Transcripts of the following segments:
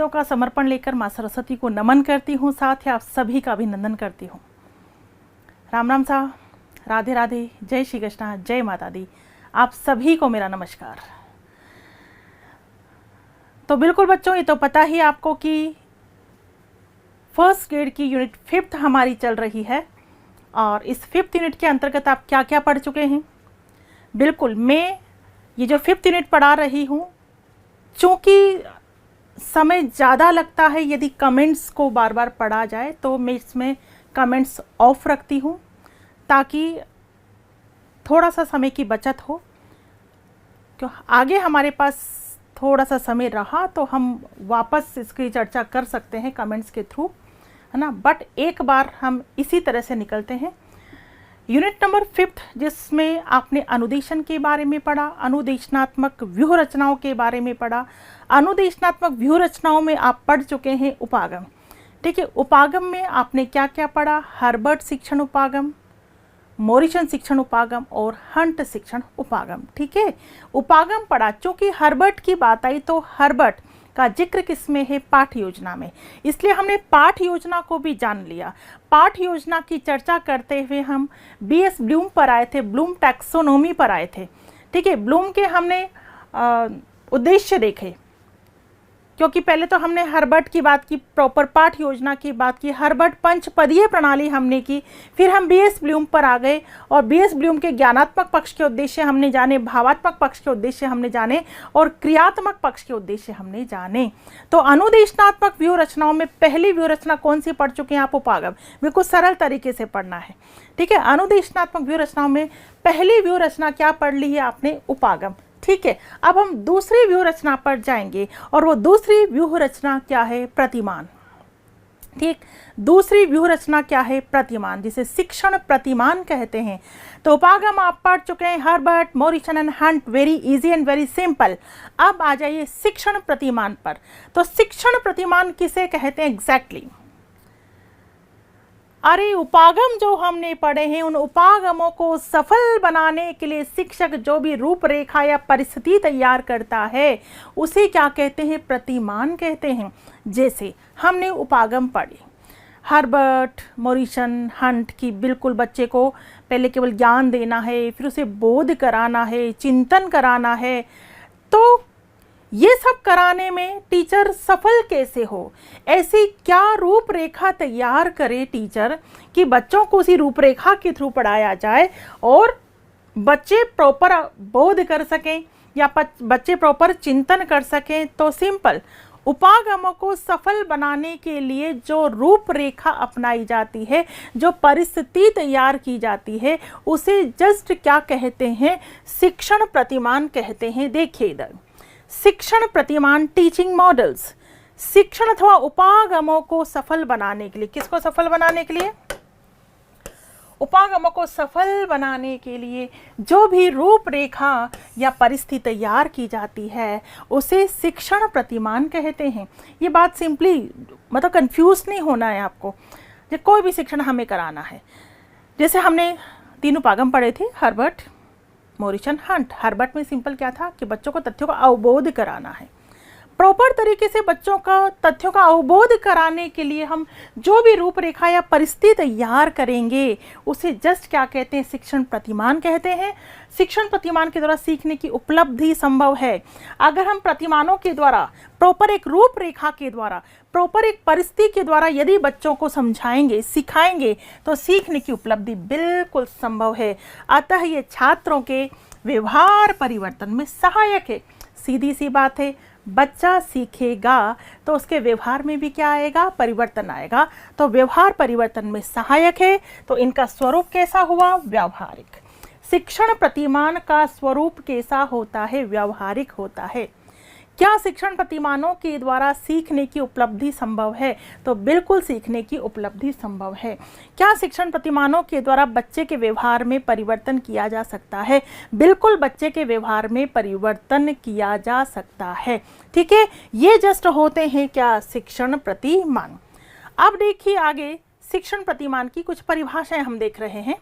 शब्दों का समर्पण लेकर माँ सरस्वती को नमन करती हूँ, साथ ही आप सभी का अभिनंदन करती हूँ। राम राम साहब, राधे राधे, जय श्री कृष्णा, जय माता दी। आप सभी को मेरा नमस्कार। तो बिल्कुल बच्चों, ये तो पता ही आपको कि फर्स्ट ग्रेड की यूनिट 5th हमारी चल रही है और इस 5th यूनिट के अंतर्गत आप क्या क्या पढ़ चुके हैं। बिल्कुल, मैं ये जो 5th यूनिट पढ़ा रही हूँ, चूँकि समय ज़्यादा लगता है यदि कमेंट्स को बार बार पढ़ा जाए, तो मैं इसमें कमेंट्स ऑफ रखती हूँ ताकि थोड़ा सा समय की बचत हो। क्यों आगे हमारे पास थोड़ा सा समय रहा तो हम वापस इसकी चर्चा कर सकते हैं कमेंट्स के थ्रू, है ना। बट एक बार हम इसी तरह से निकलते हैं। यूनिट नंबर 5th, जिसमें आपने अनुदेशन के बारे में पढ़ा, अनुदेशनात्मक व्यूह रचनाओं के बारे में पढ़ा। अनुदेशनात्मक व्यूह रचनाओं में आप पढ़ चुके हैं उपागम। ठीक है, उपागम में आपने क्या क्या पढ़ा? हर्बर्ट शिक्षण उपागम, मोरिसन शिक्षण उपागम और हंट शिक्षण उपागम। ठीक है, उपागम पढ़ा। चूँकि हर्बर्ट की बात आई तो हर्बर्ट का जिक्र किसमें है? पाठ योजना में, इसलिए हमने पाठ योजना को भी जान लिया। पाठ योजना की चर्चा करते हुए हम बीएस ब्लूम पर आए थे, ब्लूम टैक्सोनॉमी पर आए थे। ठीक है, ब्लूम के हमने उद्देश्य देखे, क्योंकि पहले तो हमने हर्बर्ट की बात की, प्रॉपर पाठ योजना की बात की, हर्बर्ट पंचपदीय प्रणाली हमने की, फिर हम बीएस ब्लूम पर आ गए और बीएस ब्लूम के ज्ञानात्मक पक्ष के उद्देश्य हमने जाने, भावात्मक पक्ष के उद्देश्य हमने जाने और क्रियात्मक पक्ष के उद्देश्य हमने जाने। तो अनुदेशनात्मक व्यूह रचनाओं में पहली व्यूह रचना कौन सी पढ़ चुके हैं आप? उपागम। बिल्कुल सरल तरीके से पढ़ना है। ठीक है, अनुदेशनात्मक व्यूह रचनाओं में पहली व्यूह रचना क्या पढ़ ली है आपने? उपागम। ठीक है, अब हम दूसरी व्यूह रचना पर जाएंगे और वो दूसरी व्यूह रचना क्या है? प्रतिमान। ठीक, दूसरी व्यूह रचना क्या है? प्रतिमान, जिसे शिक्षण प्रतिमान कहते हैं। तो उपागम आप पढ़ चुके हैं, Herbert, Morrison and Hunt, very easy and very simple. अब आ जाइए शिक्षण प्रतिमान पर। तो शिक्षण प्रतिमान किसे कहते हैं एग्जैक्टली? अरे उपागम जो हमने पढ़े हैं, उन उपागमों को सफल बनाने के लिए शिक्षक जो भी रूपरेखा या परिस्थिति तैयार करता है उसे क्या कहते हैं? प्रतिमान कहते हैं। जैसे हमने उपागम पढ़े, हर्बर्ट, मोरिसन, हंट की, बिल्कुल बच्चे को पहले केवल ज्ञान देना है, फिर उसे बोध कराना है, चिंतन कराना है। तो ये सब कराने में टीचर सफल कैसे हो? ऐसी क्या रूपरेखा तैयार करे टीचर कि बच्चों को उसी रूपरेखा के थ्रू पढ़ाया जाए और बच्चे प्रॉपर बोध कर सकें या बच्चे प्रॉपर चिंतन कर सकें। तो सिंपल, उपागमों को सफल बनाने के लिए जो रूपरेखा अपनाई जाती है, जो परिस्थिति तैयार की जाती है, उसे जस्ट क्या कहते हैं? शिक्षण प्रतिमान कहते हैं। देखिए इधर, शिक्षण प्रतिमान, टीचिंग मॉडल्स, शिक्षण अथवा उपागमों को सफल बनाने के लिए, किसको सफल बनाने के लिए? उपागमों को सफल बनाने के लिए जो भी रूपरेखा या परिस्थिति तैयार की जाती है उसे शिक्षण प्रतिमान कहते हैं। ये बात सिंपली, मतलब कंफ्यूज नहीं होना है आपको। जब कोई भी शिक्षण हमें कराना है, जैसे हमने 3 उपागम पढ़े थे, हर्बर्ट, मोरिसन, हंट। हर्बर्ट में सिंपल क्या था कि बच्चों को तथ्यों का अवबोध कराना है। प्रॉपर तरीके से बच्चों का तथ्यों का अवबोध कराने के लिए हम जो भी रूपरेखा या परिस्थिति तैयार करेंगे उसे जस्ट क्या कहते हैं? शिक्षण प्रतिमान कहते हैं। शिक्षण प्रतिमान के द्वारा सीखने की उपलब्धि संभव है। अगर हम प्रतिमानों के द्वारा, प्रॉपर एक रूपरेखा के द्वारा, प्रॉपर एक परिस्थिति के द्वारा यदि बच्चों को समझाएंगे, सिखाएंगे तो सीखने की उपलब्धि बिल्कुल संभव है। अतः ये छात्रों के व्यवहार परिवर्तन में सहायक है। सीधी सी बात है, बच्चा सीखेगा तो उसके व्यवहार में भी क्या आएगा? परिवर्तन आएगा। तो व्यवहार परिवर्तन में सहायक है। तो इनका स्वरूप कैसा हुआ? व्यावहारिक। शिक्षण प्रतिमान का स्वरूप कैसा होता है? व्यावहारिक होता है। क्या शिक्षण प्रतिमानों के द्वारा सीखने की उपलब्धि संभव है? तो बिल्कुल सीखने की उपलब्धि संभव है। क्या शिक्षण प्रतिमानों के द्वारा बच्चे के व्यवहार में परिवर्तन किया जा सकता है? बिल्कुल बच्चे के व्यवहार में परिवर्तन किया जा सकता है। ठीक है, ये जस्ट होते हैं क्या? शिक्षण प्रतिमान। अब देखिए आगे शिक्षण प्रतिमान की कुछ परिभाषाएं हम देख रहे हैं।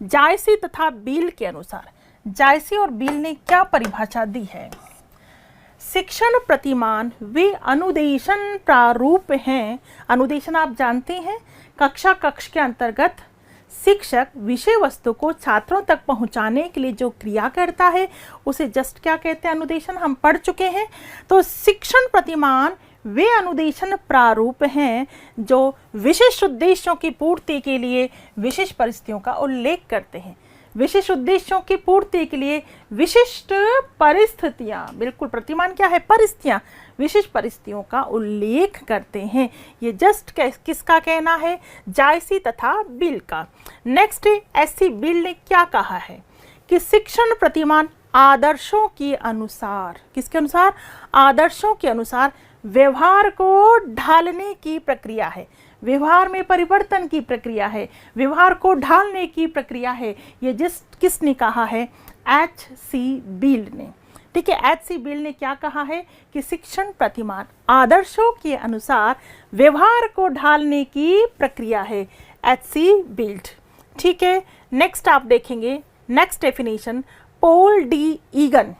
जायसी तथा बील के अनुसार, जायसी और बील ने क्या परिभाषा दी है? शिक्षण प्रतिमान वे अनुदेशन प्रारूप हैं। अनुदेशन आप जानते हैं, कक्ष के अंतर्गत शिक्षक विषय वस्तु को छात्रों तक पहुंचाने के लिए जो क्रिया करता है उसे जस्ट क्या कहते हैं, अनुदेशन, हम पढ़ चुके हैं। तो शिक्षण प्रतिमान वे अनुदेशन प्रारूप हैं जो विशिष्ट उद्देश्यों की पूर्ति के लिए विशिष्ट परिस्थितियों का उल्लेख करते हैं। विशिष्ट उद्देश्यों की पूर्ति के लिए विशिष्ट परिस्थितियां, बिल्कुल, प्रतिमान क्या है, परिस्थितियां, विशिष्ट परिस्थितियों का उल्लेख करते हैं। ये जस्ट किसका कहना है, जायसी तथा बिल का। नेक्स्ट, एससी बिल ने क्या कहा है कि शिक्षण प्रतिमान आदर्शों के अनुसार, किसके अनुसार, आदर्शों के अनुसार व्यवहार को ढालने की प्रक्रिया है। व्यवहार में परिवर्तन की प्रक्रिया है, व्यवहार को ढालने की प्रक्रिया है। ये किसने कहा है, एच.सी. बील ने। ठीक है, एच.सी. बील ने क्या कहा है कि शिक्षण प्रतिमान आदर्शों के अनुसार व्यवहार को ढालने की प्रक्रिया है, एच.सी. बील। ठीक है, नेक्स्ट आप देखेंगे, next definition, Paul D again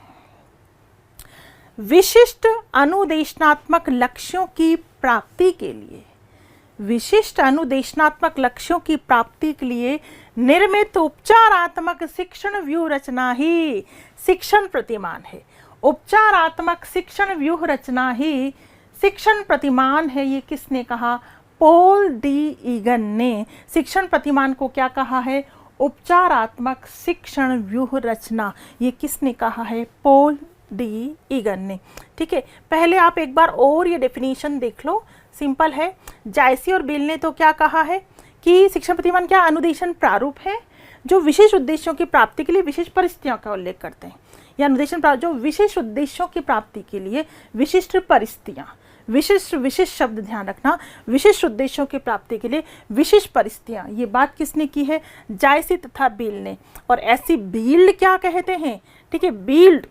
विशिष्ट अनुदेशनात्मक लक्ष्यों की प्राप्ति के लिए, विशिष्ट अनुदेशनात्मक लक्ष्यों की प्राप्ति के लिए निर्मित उपचारात्मक शिक्षण व्यूह रचना ही शिक्षण प्रतिमान है। उपचारात्मक शिक्षण व्यूह रचना ही शिक्षण प्रतिमान है। ये किसने कहा, पॉल डी ईगन ने। शिक्षण प्रतिमान को क्या कहा है, उपचारात्मक शिक्षण व्यूह रचना। ये किसने कहा है, पॉल डी ईगन ने। ठीक है, पहले आप एक बार और ये डेफिनेशन देख लो, सिंपल है। जायसी और बिल ने तो क्या कहा है कि शिक्षण प्रतिमान क्या, अनुदेशन प्रारूप है जो विशेष उद्देश्यों की प्राप्ति के लिए विशिष्ट परिस्थितियों का उल्लेख करते हैं। या अनुदेशन प्रारूप जो विशेष उद्देश्यों की प्राप्ति के लिए विशिष्ट परिस्थितियां, विशिष्ट शब्द ध्यान रखना, विशिष्ट उद्देश्यों की प्राप्ति के लिए विशिष्ट परिस्थितियां। ये बात किसने की है, जायसी तथा बिल ने। और ऐसी बील्ड क्या कहते हैं, ठीक है, बील्ड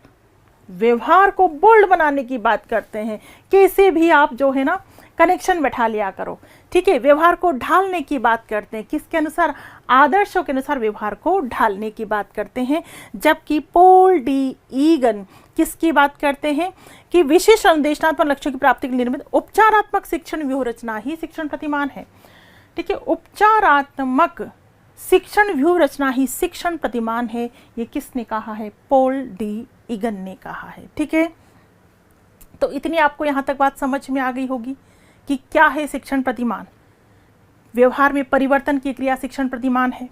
व्यवहार को बोल्ड बनाने की बात करते हैं। कैसे भी आप जो है ना कनेक्शन बैठा लिया करो। ठीक है, व्यवहार को ढालने की बात करते हैं, किसके अनुसार, आदर्शों के अनुसार व्यवहार को ढालने की बात करते हैं। जबकि पॉल डी ईगन किसकी बात करते हैं कि विशिष्ट अनुदेशनात्मक लक्ष्यों की प्राप्ति के लिए निर्मित उपचारात्मक शिक्षण व्यूह रचना ही शिक्षण प्रतिमान है। ठीक है, उपचारात्मक शिक्षण व्यूह रचना ही शिक्षण प्रतिमान है। ये किसने कहा है, पॉल डी ईगन ने कहा है। ठीक है, तो इतनी आपको यहाँ तक बात समझ में आ गई होगी कि क्या है शिक्षण प्रतिमान। व्यवहार में परिवर्तन की क्रिया शिक्षण प्रतिमान है।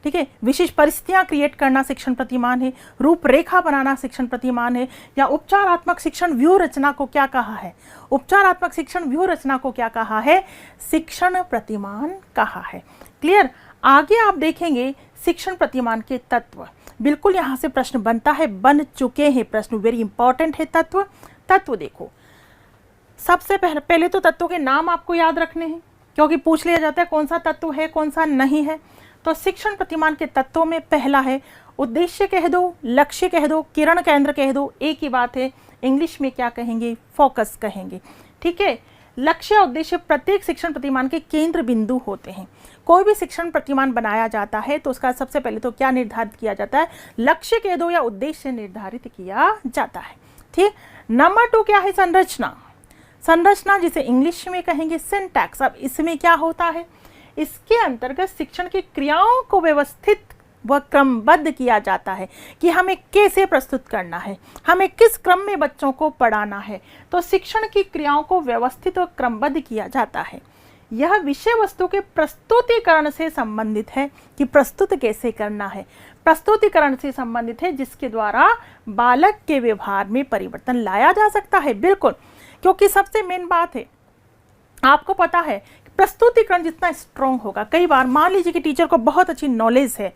ठीक है, विशिष्ट परिस्थितियां क्रिएट करना शिक्षण प्रतिमान है, रूपरेखा बनाना शिक्षण प्रतिमान है। या उपचारात्मक शिक्षण व्यूह रचना को क्या कहा है, उपचारात्मक शिक्षण व्यूह रचना को क्या कहा है, शिक्षण प्रतिमान कहा है। क्लियर। आगे आप देखेंगे शिक्षण प्रतिमान के तत्व। बिल्कुल यहाँ से प्रश्न बनता है, बन चुके हैं प्रश्न, वेरी इंपॉर्टेंट है तत्व। तत्व देखो, सबसे पहले तो तत्वों के नाम आपको याद रखने हैं, क्योंकि पूछ लिया जाता है कौन सा तत्व है कौन सा नहीं है। तो शिक्षण प्रतिमान के तत्वों में पहला है उद्देश्य कह दो, लक्ष्य कह दो, किरण केंद्र कह दो, एक ही बात है। इंग्लिश में क्या कहेंगे, फोकस कहेंगे। ठीक है, लक्ष्य उद्देश्य प्रत्येक शिक्षण प्रतिमान के केंद्र बिंदु होते हैं। कोई भी शिक्षण प्रतिमान बनाया जाता है तो उसका सबसे पहले तो क्या निर्धारित किया जाता है, लक्ष्य कह दो या उद्देश्य निर्धारित किया जाता है। ठीक, नंबर 2 क्या है, संरचना। संरचना जिसे इंग्लिश में कहेंगे सिंटैक्स। अब इसमें क्या होता है, इसके अंतर्गत शिक्षण की क्रियाओं को व्यवस्थित व क्रमबद्ध किया जाता है कि हमें कैसे प्रस्तुत करना है, हमें किस क्रम में बच्चों को पढ़ाना है। तो शिक्षण की क्रियाओं को व्यवस्थित व क्रमबद्ध किया जाता है। यह विषय वस्तु के प्रस्तुतिकरण से संबंधित है कि प्रस्तुत कैसे करना है, प्रस्तुतिकरण से संबंधित है जिसके द्वारा बालक के व्यवहार में परिवर्तन लाया जा सकता है। बिल्कुल, क्योंकि सबसे मेन बात है, आपको पता है प्रस्तुतिकरण जितना स्ट्रॉन्ग होगा, कई बार मान लीजिए कि टीचर को बहुत अच्छी नॉलेज है,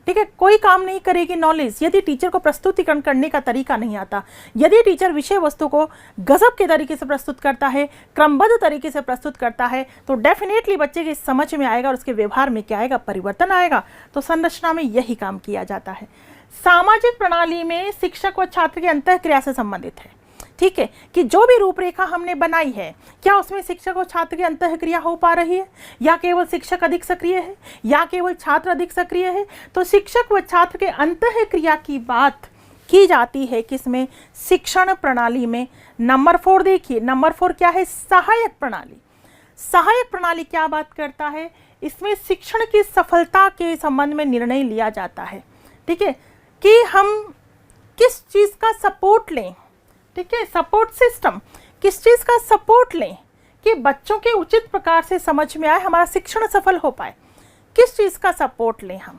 ठीक है, कोई काम नहीं करेगी नॉलेज यदि टीचर को प्रस्तुतिकरण करने का तरीका नहीं आता। यदि टीचर विषय वस्तु को गजब के तरीके से प्रस्तुत करता है, क्रमबद्ध तरीके से प्रस्तुत करता है, तो डेफिनेटली बच्चे के समझ में आएगा और उसके व्यवहार में क्या आएगा, परिवर्तन आएगा। तो संरचना में यही काम किया जाता है। सामाजिक प्रणाली में शिक्षक व छात्र की अंतःक्रिया से संबंधित है। ठीक है, कि जो भी रूपरेखा हमने बनाई है, क्या उसमें शिक्षक और छात्र की अंतःक्रिया हो पा रही है, या केवल शिक्षक अधिक सक्रिय है, या केवल छात्र अधिक सक्रिय है। तो शिक्षक व छात्र के अंतःक्रिया की बात की जाती है किसमें, शिक्षण प्रणाली में। नंबर 4 देखिए, नंबर 4 क्या है, सहायक प्रणाली। सहायक प्रणाली क्या बात करता है, इसमें शिक्षण की सफलता के संबंध में निर्णय लिया जाता है, ठीक है, कि हम किस चीज़ का सपोर्ट लें, ठीक है, सपोर्ट सिस्टम, किस चीज़ का सपोर्ट लें कि बच्चों के उचित प्रकार से समझ में आए, हमारा शिक्षण सफल हो पाए, किस चीज़ का सपोर्ट लें हम,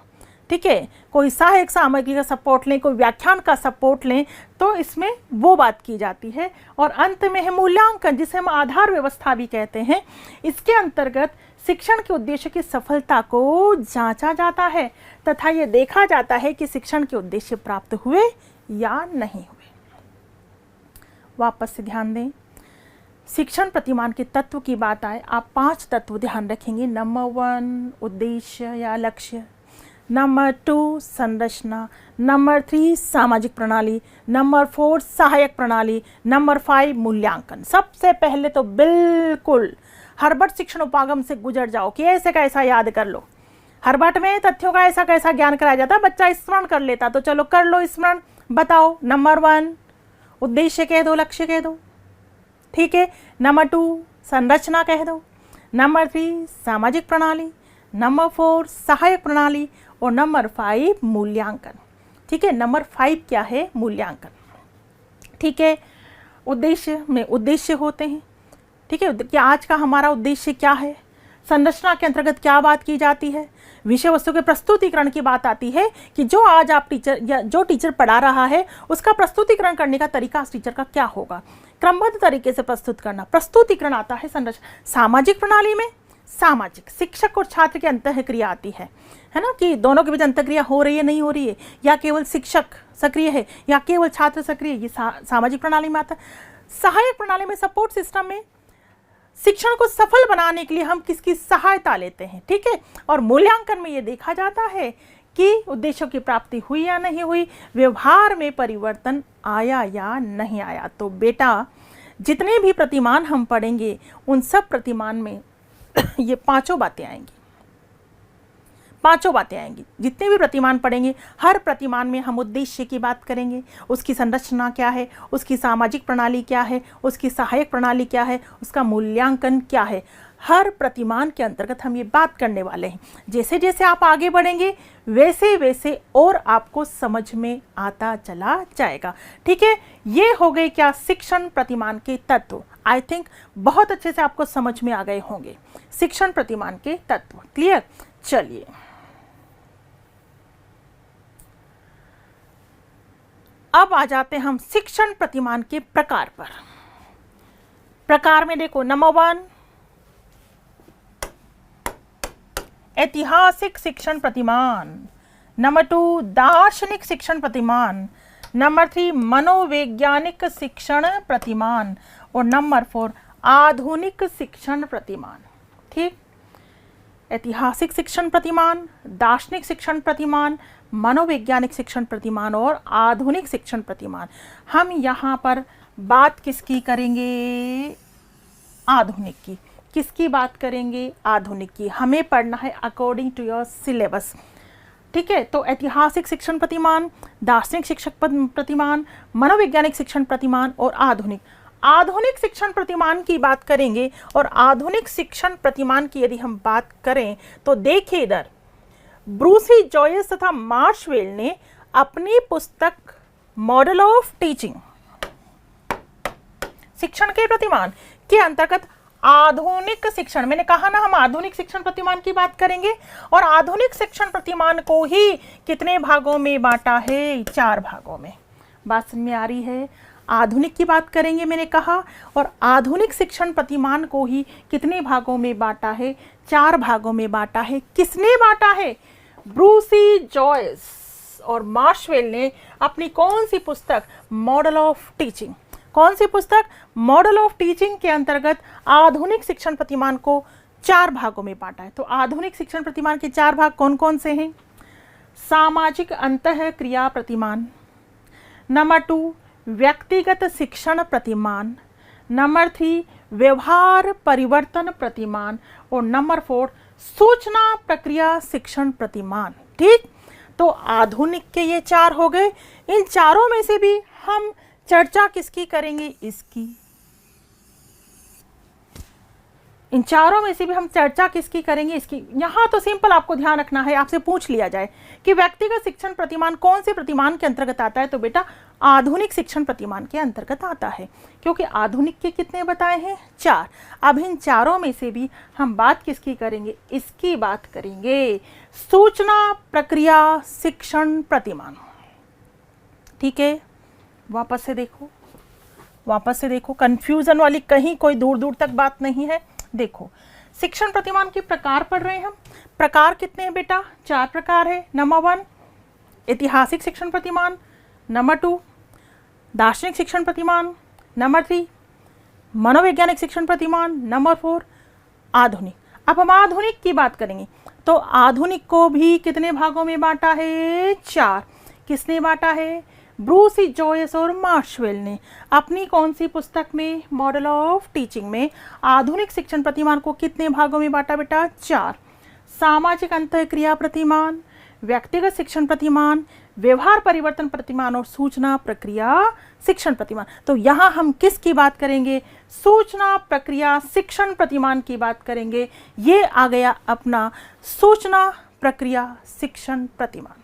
ठीक है, कोई सहायक सामग्री का सपोर्ट लें, कोई व्याख्यान का सपोर्ट लें, तो इसमें वो बात की जाती है। और अंत में है मूल्यांकन, जिसे हम आधार व्यवस्था भी कहते हैं। इसके अंतर्गत शिक्षण के उद्देश्य की सफलता को जांचा जाता है तथा ये देखा जाता है कि शिक्षण के उद्देश्य प्राप्त हुए या नहीं हुए। वापस से ध्यान दें, शिक्षण प्रतिमान के तत्व की बात आए, आप 5 तत्व ध्यान रखेंगे। नंबर 1 उद्देश्य या लक्ष्य, नंबर 2 संरचना, नंबर 3 सामाजिक प्रणाली, नंबर 4 सहायक प्रणाली, नंबर 5 मूल्यांकन। सबसे पहले तो बिल्कुल हर्बर्ट शिक्षण उपागम से गुजर जाओ कि ऐसे कैसा याद कर लो। हर्बर्ट में तथ्यों का ऐसा कैसा ज्ञान कराया जाता है, बच्चा स्मरण कर लेता, तो चलो कर लो स्मरण। बताओ, नंबर 1 उद्देश्य कह दो, लक्ष्य कह दो, ठीक है, नंबर 2 संरचना कह दो, नंबर 3 सामाजिक प्रणाली, नंबर 4 सहायक प्रणाली और नंबर 5 मूल्यांकन, ठीक है। नंबर 5 क्या है, मूल्यांकन, ठीक है। उद्देश्य में उद्देश्य होते हैं, ठीक है, कि आज का हमारा उद्देश्य क्या है। संरचना के अंतर्गत क्या बात की जाती है, विषय वस्तु के प्रस्तुतिकरण की बात आती है कि जो आज आप टीचर या जो टीचर पढ़ा रहा है उसका प्रस्तुतिकरण करने का तरीका उस टीचर का क्या होगा, क्रमबद्ध तरीके से प्रस्तुत करना, प्रस्तुतिकरण आता है संरचना। सामाजिक प्रणाली में सामाजिक शिक्षक और छात्र की अंतःक्रिया आती है ना, कि दोनों के बीच अंतःक्रिया हो रही है नहीं हो रही है, या केवल शिक्षक सक्रिय है या केवल छात्र सक्रिय, ये सामाजिक प्रणाली में आता है। सहायक प्रणाली में सपोर्ट सिस्टम में शिक्षण को सफल बनाने के लिए हम किसकी सहायता लेते हैं, ठीक है। और मूल्यांकन में ये देखा जाता है कि उद्देश्यों की प्राप्ति हुई या नहीं हुई, व्यवहार में परिवर्तन आया या नहीं आया। तो बेटा जितने भी प्रतिमान हम पढ़ेंगे उन सब प्रतिमान में ये पांचों बातें आएंगी, पांचों बातें आएंगी। जितने भी प्रतिमान पढ़ेंगे हर प्रतिमान में हम उद्देश्य की बात करेंगे, उसकी संरचना क्या है, उसकी सामाजिक प्रणाली क्या है, उसकी सहायक प्रणाली क्या है, उसका मूल्यांकन क्या है। हर प्रतिमान के अंतर्गत हम ये बात करने वाले हैं। जैसे जैसे आप आगे बढ़ेंगे वैसे वैसे और आपको समझ में आता चला जाएगा, ठीक है। ये हो गए क्या, शिक्षण प्रतिमान के तत्व। आई थिंक बहुत अच्छे से आपको समझ में आ गए होंगे शिक्षण प्रतिमान के तत्व। क्लियर। चलिए अब आ जाते हैं हम शिक्षण प्रतिमान के प्रकार पर। प्रकार में देखो, नंबर 1 ऐतिहासिक शिक्षण प्रतिमान, नंबर 2 दार्शनिक शिक्षण प्रतिमान, नंबर 3 मनोवैज्ञानिक शिक्षण प्रतिमान और नंबर 4 आधुनिक शिक्षण प्रतिमान। ठीक, ऐतिहासिक शिक्षण प्रतिमान, दार्शनिक शिक्षण प्रतिमान, मनोवैज्ञानिक शिक्षण प्रतिमान और आधुनिक शिक्षण प्रतिमान। हम यहाँ पर बात किसकी करेंगे, आधुनिक की। किसकी बात करेंगे, आधुनिक की। हमें पढ़ना है अकॉर्डिंग टू योर सिलेबस, ठीक है। तो ऐतिहासिक शिक्षण प्रतिमान, दार्शनिक शिक्षक प्रतिमान, मनोवैज्ञानिक शिक्षण प्रतिमान और आधुनिक शिक्षण प्रतिमान की बात करेंगे। और आधुनिक शिक्षण प्रतिमान की यदि हम बात करें तो देखिए इधर, ब्रूसी जॉयस तथा मार्शवेल ने अपनी पुस्तक मॉडल ऑफ टीचिंग शिक्षण के प्रतिमान के अंतर्गत आधुनिक शिक्षण, मैंने कहा ना हम आधुनिक शिक्षण प्रतिमान की बात करेंगे। और आधुनिक शिक्षण प्रतिमान को ही कितने भागों में बांटा है, 4 भागों में। बात समझ में आ रही है। आधुनिक की बात करेंगे मैंने कहा, और आधुनिक शिक्षण प्रतिमान को ही कितने भागों में बांटा है, 4 भागों में बांटा है। किसने बांटा है, ब्रूसी जॉयस और मार्शवेल ने अपनी कौन सी पुस्तक, मॉडल ऑफ टीचिंग, कौन सी पुस्तक, मॉडल ऑफ टीचिंग के अंतर्गत आधुनिक शिक्षण प्रतिमान को 4 भागों में बांटा है। तो आधुनिक शिक्षण प्रतिमान के 4 भाग कौन कौन से हैं, सामाजिक अंतःक्रिया प्रतिमान, नंबर 2 व्यक्तिगत शिक्षण प्रतिमान, नंबर 3 व्यवहार परिवर्तन प्रतिमान और नंबर 4 सूचना प्रक्रिया शिक्षण प्रतिमान। ठीक, तो आधुनिक के ये 4 हो गए। इन चारों में से भी हम चर्चा किसकी करेंगे? इसकी। इन चारों में से भी हम चर्चा किसकी करेंगे? इसकी। यहाँ तो सिंपल आपको ध्यान रखना है, आपसे पूछ लिया जाए कि व्यक्तिगत शिक्षण प्रतिमान कौन से प्रतिमान के अंतर्गत आता है, तो बेटा आधुनिक शिक्षण प्रतिमान के अंतर्गत आता है, क्योंकि आधुनिक के कितने बताए हैं? 4। अब इन चारों में से भी हम बात किसकी करेंगे? इसकी बात करेंगे, सूचना प्रक्रिया शिक्षण प्रतिमान। ठीक है, वापस से देखो, कंफ्यूजन वाली कहीं कोई दूर दूर तक बात नहीं है। देखो, शिक्षण प्रतिमान के प्रकार पढ़ रहे हैं हम। प्रकार कितने हैं बेटा? 4 प्रकार है। नंबर 1 ऐतिहासिक शिक्षण प्रतिमान, नंबर 2 दार्शनिक शिक्षण प्रतिमान, नंबर 3 मनोवैज्ञानिक शिक्षण प्रतिमान, नंबर 4 आधुनिक। अब हम आधुनिक की बात करेंगे तो आधुनिक को भी कितने भागों में बांटा है? 4। किसने बांटा है? ब्रूसी, जॉयस और मार्शवेल ने अपनी कौन सी पुस्तक में? मॉडल ऑफ टीचिंग में आधुनिक शिक्षण प्रतिमान को कितने भागों में बांटा बेटा? 4। सामाजिक अंतःक्रिया प्रतिमान, व्यक्तिगत शिक्षण प्रतिमान, व्यवहार परिवर्तन प्रतिमान और सूचना प्रक्रिया शिक्षण प्रतिमान। तो यहाँ हम किसकी बात करेंगे? सूचना प्रक्रिया शिक्षण प्रतिमान की बात करेंगे। ये आ गया अपना सूचना प्रक्रिया शिक्षण प्रतिमान।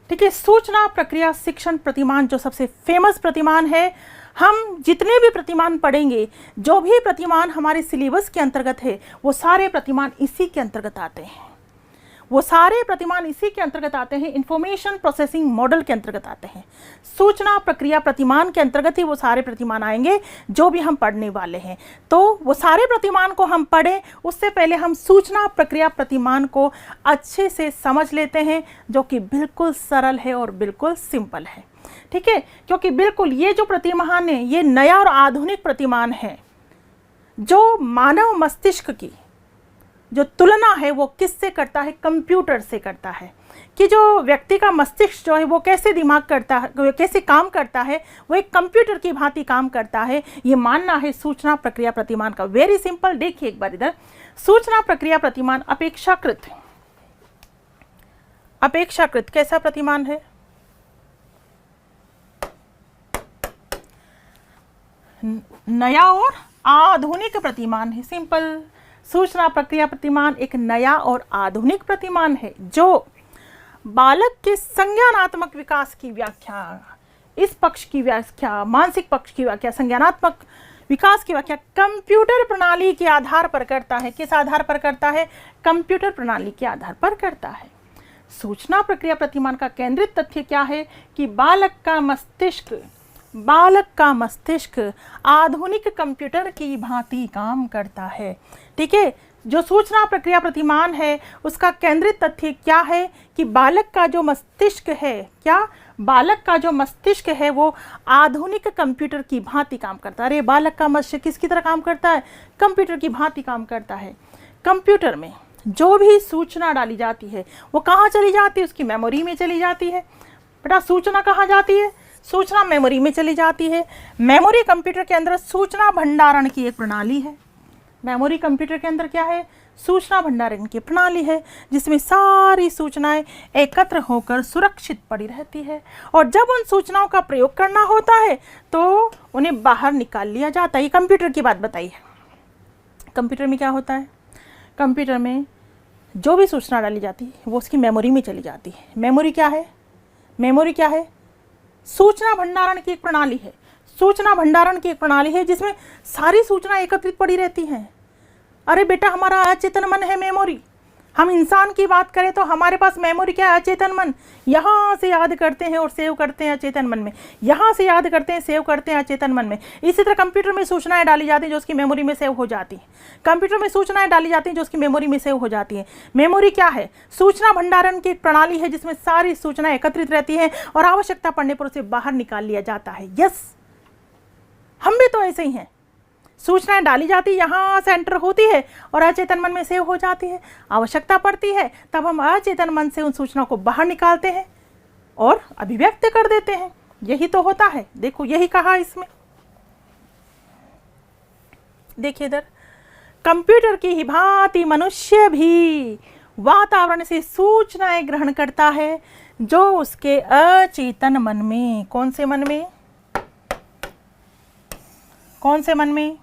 ठीक है, सूचना प्रक्रिया शिक्षण प्रतिमान जो सबसे फेमस प्रतिमान है। हम जितने भी प्रतिमान पढ़ेंगे, जो भी प्रतिमान हमारे सिलेबस के अंतर्गत है, वो सारे प्रतिमान इसी के अंतर्गत आते हैं। इंफॉर्मेशन प्रोसेसिंग मॉडल के अंतर्गत आते हैं। सूचना प्रक्रिया प्रतिमान के अंतर्गत ही वो सारे प्रतिमान आएंगे जो भी हम पढ़ने वाले हैं। तो वो सारे प्रतिमान को हम पढ़ें, उससे पहले हम सूचना प्रक्रिया प्रतिमान को अच्छे से समझ लेते हैं, जो कि बिल्कुल सरल है और बिल्कुल सिंपल है। ठीक है, क्योंकि बिल्कुल ये जो प्रतिमान है, ये नया और आधुनिक प्रतिमान है, जो मानव मस्तिष्क की जो तुलना है वो किससे करता है? कंप्यूटर से करता है। कि जो व्यक्ति का मस्तिष्क जो है वो कैसे दिमाग करता है, कैसे काम करता है, वो एक कंप्यूटर की भांति काम करता है, ये मानना है सूचना प्रक्रिया प्रतिमान का। Very simple. देखिए एक बार इधर, सूचना प्रक्रिया प्रतिमान अपेक्षाकृत कैसा प्रतिमान है? नया और आधुनिक प्रतिमान है। सिंपल। सूचना प्रक्रिया प्रतिमान एक नया और आधुनिक प्रतिमान है जो बालक के संज्ञानात्मक विकास की व्याख्या, इस पक्ष की व्याख्या, मानसिक पक्ष की व्याख्या, संज्ञानात्मक विकास की व्याख्या कंप्यूटर प्रणाली के आधार पर करता है। किस आधार पर करता है? कंप्यूटर प्रणाली के आधार पर करता है। सूचना प्रक्रिया प्रतिमान का केंद्रित तथ्य क्या है? कि बालक का मस्तिष्क आधुनिक कंप्यूटर की भांति काम करता है। ठीक है, जो सूचना प्रक्रिया प्रतिमान है उसका केंद्रित तथ्य क्या है? कि बालक का जो मस्तिष्क है वो आधुनिक कंप्यूटर की भांति काम करता है। अरे बालक का मस्तिष्क किसकी तरह काम करता है? कंप्यूटर की भांति काम करता है। कंप्यूटर में जो भी सूचना डाली जाती है वो कहाँ चली जाती है? उसकी मेमोरी में चली जाती है। बेटा सूचना कहाँ जाती है? सूचना मेमोरी में चली जाती है। मेमोरी कंप्यूटर के अंदर सूचना भंडारण की एक प्रणाली है। मेमोरी कंप्यूटर के अंदर क्या है? सूचना भंडारण की प्रणाली है, जिसमें सारी सूचनाएं एकत्र होकर सुरक्षित पड़ी रहती है, और जब उन सूचनाओं का प्रयोग करना होता है तो उन्हें बाहर निकाल लिया जाता है। ये कंप्यूटर की बात बताई है। कंप्यूटर में क्या होता है? कंप्यूटर में जो भी सूचना डाली जाती है वो उसकी मेमोरी में चली जाती है। मेमोरी क्या है? सूचना भंडारण की एक प्रणाली है। सूचना भंडारण की एक प्रणाली है जिसमें सारी सूचना एकत्रित पड़ी रहती हैं। अरे बेटा हमारा अचेतन मन है मेमोरी। हम इंसान की बात करें तो हमारे पास मेमोरी क्या है? अचेतन मन। यहाँ से याद करते हैं और सेव करते हैं अचेतन मन में, यहाँ से याद करते हैं, सेव करते हैं अचेतन मन में। इसी तरह कंप्यूटर में सूचनाएं डाली जाती हैं जो उसकी मेमोरी में सेव हो जाती हैं। कंप्यूटर में सूचनाएं डाली जाती हैं जो उसकी मेमोरी में सेव हो जाती हैं। मेमोरी क्या है? सूचना भंडारण की एक प्रणाली है जिसमें सारी सूचना एकत्रित रहती है और आवश्यकता पड़ने पर उसे बाहर निकाल लिया जाता है। यस, हम भी तो ऐसे ही हैं। सूचनाएं डाली जाती, यहाँ से एंटर होती है और अचेतन मन में सेव हो जाती है। आवश्यकता पड़ती है तब हम अचेतन मन से उन सूचनाओं को बाहर निकालते हैं और अभिव्यक्त कर देते हैं। यही तो होता है। देखो यही कहा इसमें, देखिए इधर, कंप्यूटर की ही भांति मनुष्य भी वातावरण से सूचनाएं ग्रहण करता है जो उसके अचेतन मन में, कौन से मन में, कौन से मन में,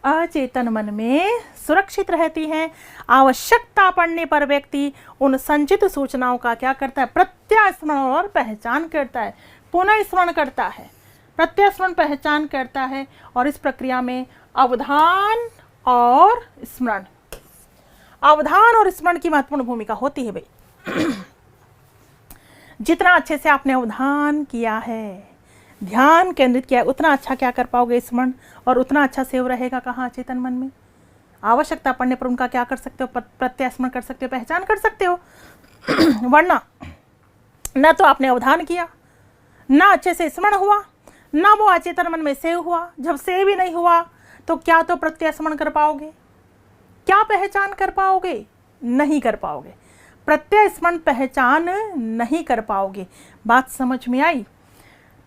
अचेतन मन में सुरक्षित रहती हैं। आवश्यकता पड़ने पर व्यक्ति उन संचित सूचनाओं का क्या करता है, प्रत्यास्मरण और पहचान करता है, पुनः स्मरण करता है, प्रत्यास्मरण पहचान करता है। और इस प्रक्रिया में अवधान और स्मरण, अवधान और स्मरण की महत्वपूर्ण भूमिका होती है भाई। जितना अच्छे से आपने अवधान किया है, ध्यान केंद्रित किया है, उतना अच्छा क्या कर पाओगे, स्मरण, और उतना अच्छा सेव रहेगा कहाँ, चेतन मन में। आवश्यकता पड़ने पर उनका क्या कर सकते हो, प्रत्यास्मरण कर सकते हो, पहचान कर सकते हो। वरना न तो आपने अवधान किया, ना अच्छे से स्मरण हुआ, ना वो अचेतन मन में सेव हुआ। जब सेव ही नहीं हुआ तो क्या तो प्रत्यास्मरण कर पाओगे, क्या पहचान कर पाओगे, नहीं कर पाओगे, प्रत्यास्मरण पहचान नहीं कर पाओगे। बात समझ में आई?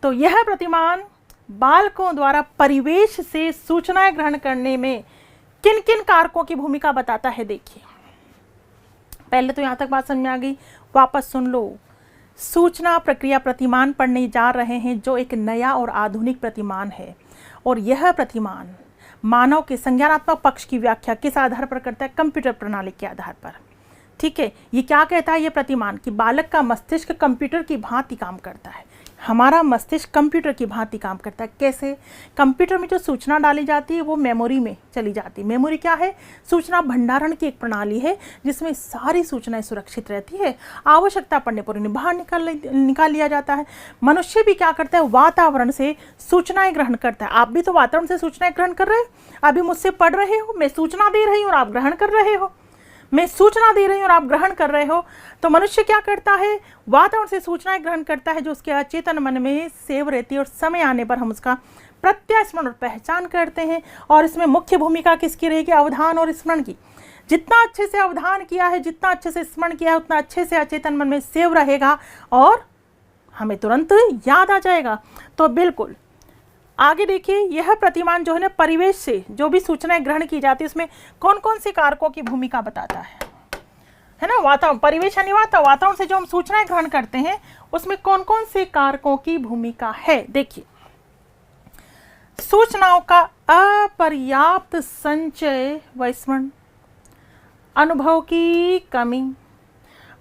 तो यह प्रतिमान बालकों द्वारा परिवेश से सूचनाएं ग्रहण करने में किन किन कारकों की भूमिका बताता है। देखिए, पहले तो यहां तक बात समझ में आ गई, वापस सुन लो। सूचना प्रक्रिया प्रतिमान पढ़ने जा रहे हैं जो एक नया और आधुनिक प्रतिमान है, और यह प्रतिमान मानव के संज्ञानात्मक पक्ष की व्याख्या किस आधार पर करता है, कंप्यूटर प्रणाली के आधार पर। ठीक है, ये क्या कहता है ये प्रतिमान कि बालक का मस्तिष्क कंप्यूटर की भांति काम करता है। हमारा मस्तिष्क कंप्यूटर की भांति काम करता है। कैसे? कंप्यूटर में जो सूचना डाली जाती है वो मेमोरी में चली जाती है। मेमोरी क्या है? सूचना भंडारण की एक प्रणाली है जिसमें सारी सूचनाएं सुरक्षित रहती है। आवश्यकता पड़ने पर उन्हें बाहर निकाल लिया जाता है। मनुष्य भी क्या करता है, वातावरण से सूचनाएं ग्रहण करता है। आप भी तो वातावरण से सूचनाएं ग्रहण कर रहे हो, अभी मुझसे पढ़ रहे हो, मैं सूचना दे रही हूँ और आप ग्रहण कर रहे हो, मैं सूचना दे रही हूँ और आप ग्रहण कर रहे हो। तो मनुष्य क्या करता है, वातावरण से सूचनाएं ग्रहण करता है जो उसके अचेतन मन में सेव रहती है, और समय आने पर हम उसका प्रत्यास्मरण और पहचान करते हैं। और इसमें मुख्य भूमिका किसकी रहेगी, अवधान और स्मरण की। जितना अच्छे से अवधान किया है, जितना अच्छे से स्मरण किया है, उतना अच्छे से अचेतन मन में सेव रहेगा और हमें तुरंत याद आ जाएगा। तो बिल्कुल आगे देखिए, यह प्रतिमान जो है ना, परिवेश से जो भी सूचनाएं ग्रहण की जाती है उसमें कौन कौन से कारकों की भूमिका बताता है ना। वातावरण, परिवेश यानी वातावरण से जो हम सूचनाएं ग्रहण करते हैं उसमें कौन कौन से कारकों की भूमिका है। देखिए, सूचनाओं का अपर्याप्त संचय व स्मरण, अनुभव की कमी,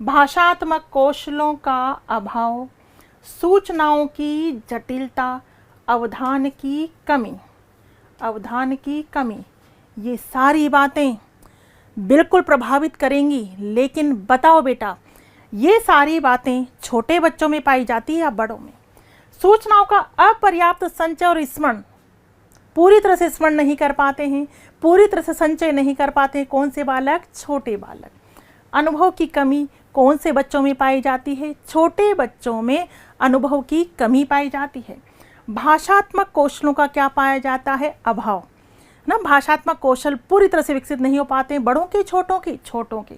भाषात्मक कौशलों का अभाव, सूचनाओं की जटिलता, अवधान की कमी, अवधान की कमी, ये सारी बातें बिल्कुल प्रभावित करेंगी। लेकिन बताओ बेटा, ये सारी बातें छोटे बच्चों में पाई जाती है या बड़ों में? सूचनाओं का अपर्याप्त संचय और स्मरण, पूरी तरह से स्मरण नहीं कर पाते हैं, पूरी तरह से संचय नहीं कर पाते हैं, कौन से बालक? छोटे बालक। अनुभव की कमी कौन से बच्चों में पाई जाती है? छोटे बच्चों में अनुभव की कमी पाई जाती है। भाषात्मक कौशलों का क्या पाया जाता है? अभाव ना, भाषात्मक कौशल पूरी तरह से विकसित नहीं हो पाते हैं, बड़ों के छोटों के, छोटों के।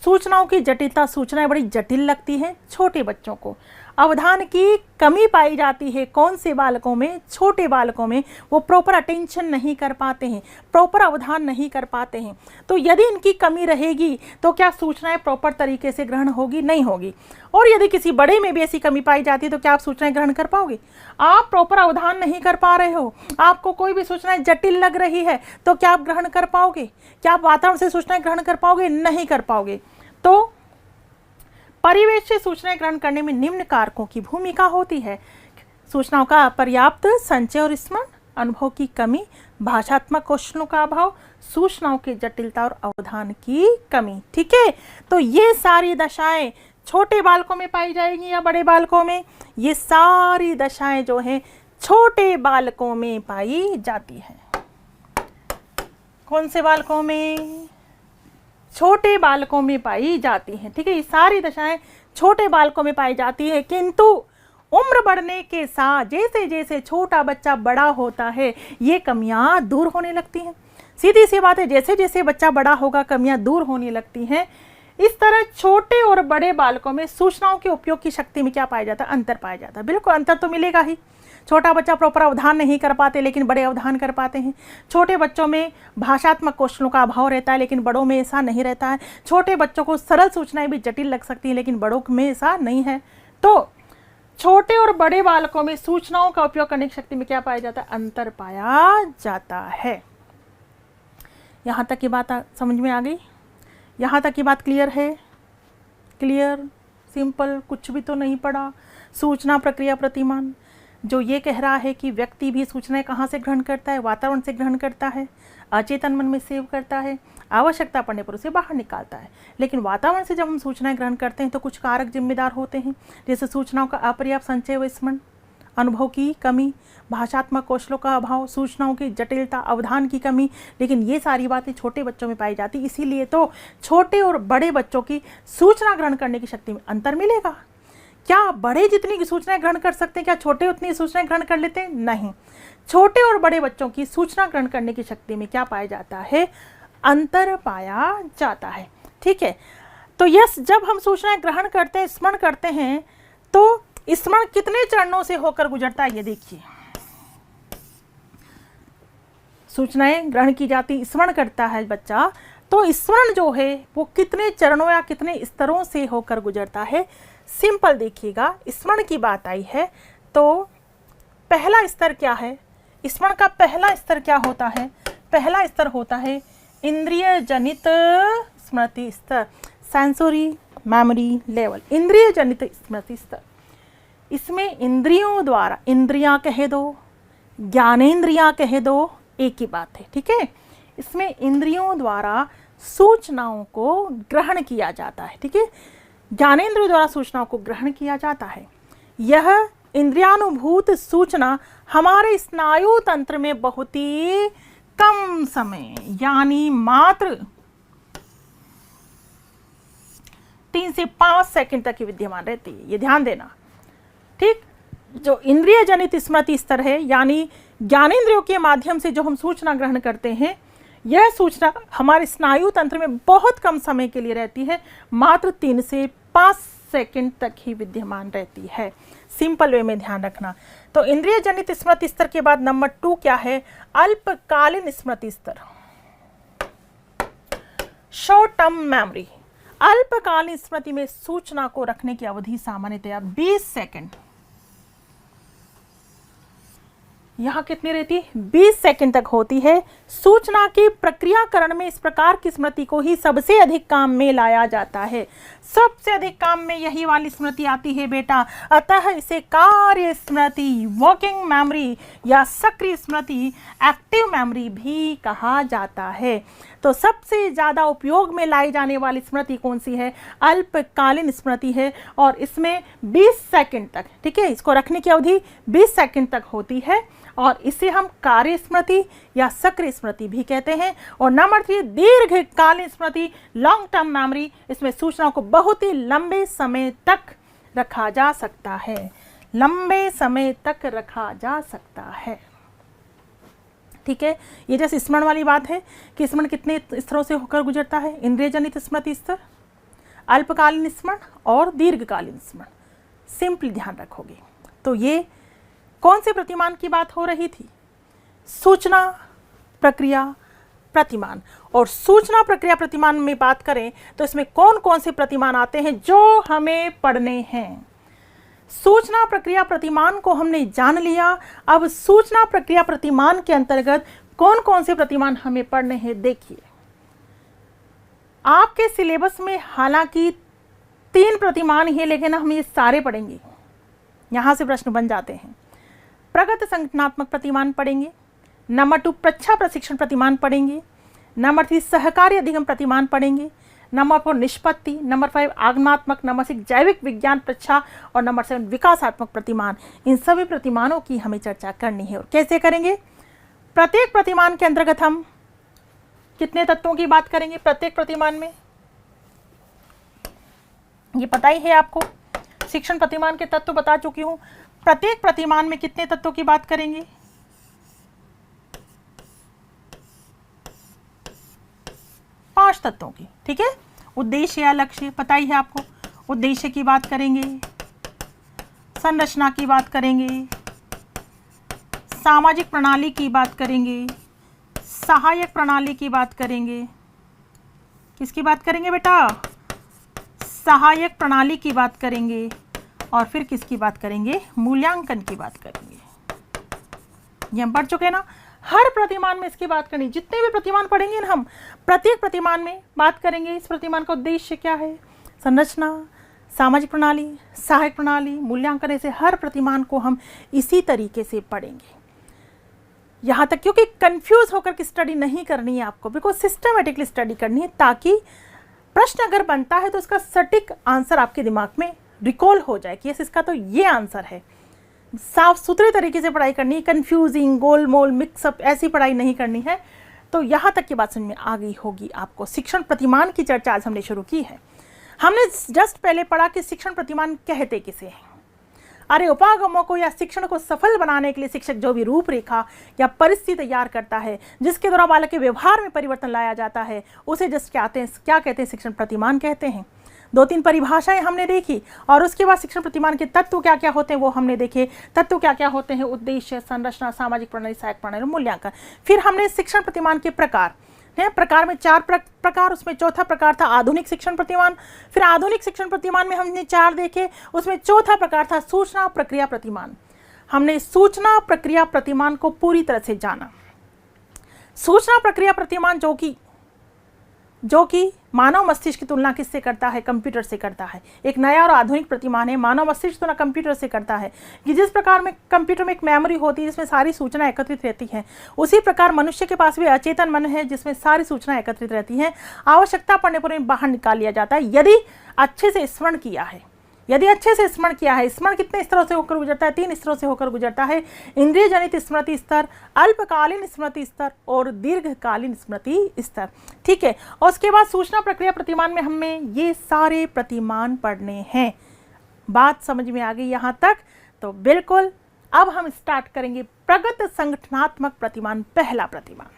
सूचनाओं की जटिलता, सूचनाएं बड़ी जटिल लगती हैं छोटे बच्चों को। अवधान की कमी पाई जाती है कौन से बालकों में? छोटे बालकों में। वो प्रॉपर अटेंशन नहीं कर पाते हैं, प्रॉपर अवधान नहीं कर पाते हैं। तो यदि इनकी कमी रहेगी तो क्या सूचनाएं प्रॉपर तरीके से ग्रहण होगी? नहीं होगी। और यदि किसी बड़े में भी ऐसी कमी पाई जाती है तो क्या आप सूचनाएं ग्रहण कर पाओगे? आप प्रॉपर अवधान नहीं कर पा रहे हो, आपको कोई भी सूचनाएं जटिल लग रही है, तो क्या आप ग्रहण कर पाओगे? क्या आप वातावरण से सूचनाएं ग्रहण कर पाओगे? नहीं कर पाओगे। तो परिवेश से सूचनाएं ग्रहण करने में निम्न कारकों की भूमिका होती है। सूचनाओं का अपर्याप्त संचय और स्मरण, अनुभव की कमी, भाषात्मक कौशलों का अभाव, सूचनाओं की जटिलता और अवधान की कमी। ठीक है, तो ये सारी दशाएं छोटे बालकों में पाई जाएंगी या बड़े बालकों में? ये सारी दशाएं जो हैं छोटे बालकों में पाई जाती हैं। कौन से बालकों में? छोटे बालकों में पाई जाती हैं। ठीक है, ये सारी दशाएं छोटे बालकों में पाई जाती है। किंतु उम्र बढ़ने के साथ जैसे जैसे छोटा बच्चा बड़ा होता है ये कमियां दूर होने लगती हैं। सीधी सी बात है, जैसे जैसे बच्चा बड़ा होगा कमियां दूर होने लगती हैं। इस तरह छोटे और बड़े बालकों में सूचनाओं के उपयोग की शक्ति में क्या पाया जाता है? अंतर पाया जाता है। बिल्कुल अंतर तो मिलेगा ही। छोटा बच्चा प्रॉपर अवधान नहीं कर पाते लेकिन बड़े अवधान कर पाते हैं। छोटे बच्चों में भाषात्मक कौशलों का अभाव रहता है लेकिन बड़ों में ऐसा नहीं रहता है। छोटे बच्चों को सरल सूचनाएं भी जटिल लग सकती हैं लेकिन बड़ों में ऐसा नहीं है। तो छोटे और बड़े बालकों में सूचनाओं का उपयोग करने की शक्ति में क्या पाया जाता है? अंतर पाया जाता है। यहाँ तक की बात समझ में आ गई? यहाँ तक की बात क्लियर है? क्लियर, सिंपल, कुछ भी तो नहीं पड़ा। सूचना, प्रक्रिया, प्रतिमान जो ये कह रहा है कि व्यक्ति भी सूचनाएं कहाँ से ग्रहण करता है? वातावरण से ग्रहण करता है, अचेतन मन में सेव करता है, आवश्यकता पड़ने पर उसे बाहर निकालता है। लेकिन वातावरण से जब हम सूचनाएं ग्रहण करते हैं तो कुछ कारक जिम्मेदार होते हैं, जैसे सूचनाओं का अपर्याप्त संचय व स्मरण, अनुभव की कमी, भाषात्मक कौशलों का अभाव, सूचनाओं की जटिलता, अवधान की कमी। लेकिन ये सारी बातें छोटे बच्चों में पाई जाती, इसीलिए तो छोटे और बड़े बच्चों की सूचना ग्रहण करने की शक्ति में अंतर मिलेगा। क्या बड़े जितनी सूचनाएं ग्रहण कर सकते हैं, क्या छोटे उतनी सूचनाएं ग्रहण कर लेते हैं? नहीं। छोटे और बड़े बच्चों की सूचना ग्रहण करने की शक्ति में क्या पाया जाता है? अंतर पाया जाता है। ठीक है, तो यस, जब हम सूचनाएं ग्रहण करते हैं, स्मरण करते हैं, तो स्मरण कितने चरणों से होकर गुजरता है? ये देखिए, सूचनाएं ग्रहण की जाती, स्मरण करता है बच्चा, तो स्मरण जो है वो कितने चरणों या कितने स्तरों से होकर गुजरता है? सिंपल देखिएगा, स्मरण की बात आई है तो पहला स्तर क्या है? स्मरण का पहला स्तर क्या होता है? पहला स्तर होता है इंद्रिय जनित स्मृति स्तर, सेंसरी मेमोरी लेवल, इंद्रिय जनित स्मृति स्तर। इसमें इंद्रियों द्वारा, इंद्रियां कह दो, ज्ञानेंद्रियां कह दो, एक ही बात है। ठीक है, इसमें इंद्रियों द्वारा सूचनाओं को ग्रहण किया जाता है। ठीक है, ज्ञानेंद्रियों द्वारा सूचनाओं को ग्रहण किया जाता है। यह इंद्रियानुभूत सूचना हमारे स्नायु तंत्र में बहुत ही कम समय यानी मात्र 3 से 5 सेकंड तक ही विद्यमान रहती है। ये ध्यान देना। ठीक, जो इंद्रिय जनित स्मृति स्तर है यानी ज्ञानेंद्रियों के माध्यम से जो हम सूचना ग्रहण करते हैं, यह सूचना हमारे स्नायु तंत्र में बहुत कम समय के लिए रहती है, मात्र 3 से 5 सेकंड तक ही विद्यमान रहती है। सिंपल वे में ध्यान रखना। तो इंद्रिय जनित स्मृति स्तर के बाद नंबर 2 क्या है? अल्पकालीन स्मृति स्तर, शॉर्ट टर्म मेमोरी। अल्पकालीन स्मृति में सूचना को रखने की अवधि सामान्यतया 20 सेकंड। यहाँ कितनी रहती है? 20 सेकंड तक होती है। सूचना की प्रक्रियाकरण में इस प्रकार की स्मृति को ही सबसे अधिक काम में लाया जाता है। सबसे अधिक काम में यही वाली स्मृति आती है बेटा, अतः इसे कार्य स्मृति, वर्किंग मेमोरी या सक्रिय स्मृति, एक्टिव मेमोरी भी कहा जाता है। तो सबसे ज्यादा उपयोग में लाई जाने वाली स्मृति कौन सी है? अल्पकालीन स्मृति है और इसमें 20 सेकंड तक, ठीक है, इसको रखने की अवधि 20 सेकंड तक होती है और इसे हम कार्य स्मृति या सक्रिय स्मृति भी कहते हैं। और नंबर 3 दीर्घकालीन स्मृति, लॉन्ग टर्म मेमोरी। इसमें सूचनाओं को बहुत ही लंबे समय तक रखा जा सकता है, लंबे समय तक रखा जा सकता है। ठीक है, ये जैसे स्मरण वाली बात है कि स्मरण कितने स्तरों से होकर गुजरता है? इंद्रिय जनित स्मृति स्तर, अल्पकालीन स्मरण और दीर्घकालीन स्मरण। सिंपली ध्यान रखोगे तो ये कौन से प्रतिमान की बात हो रही थी? सूचना, प्रक्रिया, प्रतिमान। और सूचना, प्रक्रिया, प्रतिमान में बात करें तो इसमें कौन कौन से प्रतिमान आते हैं जो हमें पढ़ने हैं? सूचना, प्रक्रिया, प्रतिमान को हमने जान लिया। अब सूचना, प्रक्रिया, प्रतिमान के अंतर्गत कौन कौन से प्रतिमान हमें पढ़ने हैं? देखिए, आपके सिलेबस में हालांकि 3 प्रतिमान ही, लेकिन हम ये सारे पढ़ेंगे। यहां से प्रश्न बन जाते हैं। प्रगत संगठनात्मक प्रतिमान पढ़ेंगे, नंबर 2 प्रच्छा प्रशिक्षण प्रतिमान पढ़ेंगे, नंबर 3 सहकारी अधिगम प्रतिमान पढ़ेंगे, नंबर 4 निष्पत्ति, नंबर 5 आगमनात्मक, नंबर 6 जैविक विज्ञान प्रच्छा और नंबर 7 विकासात्मक प्रतिमान। इन सभी प्रतिमानों की हमें चर्चा करनी है। और कैसे करेंगे? प्रत्येक प्रतिमान के अंतर्गत हम कितने तत्वों की बात करेंगे? प्रत्येक प्रतिमान में ये पता ही है आपको, शिक्षण प्रतिमान के तत्व बता चुकी हूं। प्रत्येक प्रतिमान में कितने तत्वों की बात करेंगे? 5 तत्वों की। ठीक है, उद्देश्य या लक्ष्य पता ही है आपको। उद्देश्य की बात करेंगे, संरचना की बात करेंगे, सामाजिक प्रणाली की बात करेंगे, सहायक प्रणाली की बात करेंगे। किसकी बात करेंगे बेटा? सहायक प्रणाली की बात करेंगे। और फिर किसकी बात करेंगे? मूल्यांकन की बात करेंगे। ये हम पढ़ चुके हैं ना। हर प्रतिमान में इसकी बात करनी। जितने भी प्रतिमान पढ़ेंगे ना हम, प्रत्येक प्रतिमान में बात करेंगे इस प्रतिमान का उद्देश्य क्या है, संरचना, सामाजिक प्रणाली, सहायक प्रणाली, मूल्यांकन। ऐसे हर प्रतिमान को हम इसी तरीके से पढ़ेंगे यहाँ तक, क्योंकि कंफ्यूज होकर की स्टडी नहीं करनी है आपको, बिल्कुल सिस्टमेटिकली स्टडी करनी है, ताकि प्रश्न अगर बनता है तो उसका सटीक आंसर आपके दिमाग में रिकॉल हो जाए कि यस इसका तो ये आंसर है। साफ सुथरे तरीके से पढ़ाई करनी है, कंफ्यूजिंग, गोलमोल, मिक्सअप ऐसी पढ़ाई नहीं करनी है। तो यहाँ तक की बात समझ में आ गई होगी आपको। शिक्षण प्रतिमान की चर्चा आज हमने शुरू की है। हमने जस्ट पहले पढ़ा कि शिक्षण प्रतिमान कहते किसे हैं। अरे उपागमों को या शिक्षण को सफल बनाने के लिए शिक्षक जो भी रूपरेखा या परिस्थिति तैयार करता है, जिसके द्वारा बालक के व्यवहार में परिवर्तन लाया जाता है, उसे जस्ट क्या कहते हैं? शिक्षण प्रतिमान कहते हैं। 2-3 परिभाषाएं हमने देखी और उसके बाद शिक्षण प्रतिमान के तत्व क्या क्या होते हैं वो हमने देखे। तत्व क्या क्या होते हैं? उद्देश्य, संरचना, सामाजिक प्रणाली, सहायक प्रणाली, मूल्यांकन। फिर हमने शिक्षण प्रतिमान के प्रकार में 4 प्रकार, उसमें चौथा प्रकार था आधुनिक शिक्षण प्रतिमान। फिर आधुनिक शिक्षण प्रतिमान में हमने 4 देखे, उसमें चौथा प्रकार था सूचना प्रक्रिया प्रतिमान। हमने सूचना प्रक्रिया प्रतिमान को पूरी तरह से जाना। सूचना प्रक्रिया प्रतिमान जो कि मानव मस्तिष्क की तुलना किससे करता है? कंप्यूटर से करता है। एक नया और आधुनिक प्रतिमान है, मानव मस्तिष्क तुलना कंप्यूटर से करता है कि जिस प्रकार में कंप्यूटर में एक मेमोरी होती है जिसमें सारी सूचना एकत्रित रहती है, उसी प्रकार मनुष्य के पास भी अचेतन मन है जिसमें सारी सूचना एकत्रित रहती है। आवश्यकता पड़ने पर बाहर निकाल लिया जाता है यदि अच्छे से स्मरण किया है। स्मरण कितने स्तरों से होकर गुजरता है? 3 स्तरों से होकर गुजरता है। इंद्रिय जनित स्मृति स्तर, अल्पकालीन स्मृति स्तर और दीर्घकालीन स्मृति स्तर। ठीक है। और उसके बाद सूचना प्रक्रिया प्रतिमान में हमें ये सारे प्रतिमान पढ़ने हैं। बात समझ में आ गई यहाँ तक? तो बिल्कुल अब हम स्टार्ट करेंगे प्रगत संगठनात्मक प्रतिमान। पहला प्रतिमान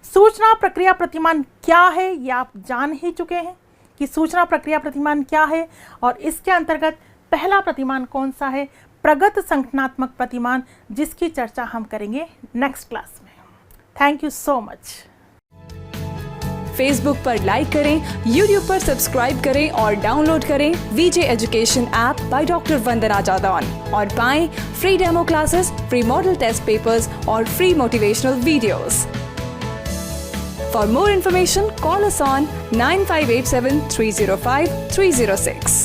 सूचना प्रक्रिया प्रतिमान क्या है, ये आप जान ही चुके हैं कि सूचना प्रक्रिया प्रतिमान क्या है। और इसके अंतर्गत पहला प्रतिमान कौन सा है? प्रगत संगठनात्मक प्रतिमान, जिसकी चर्चा हम करेंगे नेक्स्ट क्लास में। Thank you so much. Facebook पर लाइक करें, यूट्यूब पर सब्सक्राइब करें और डाउनलोड करें VJ education app by doctor Vandana Jadaun और पाएं free demo classes, free model test papers और free motivational videos. For more information, call us on 9587 305 306.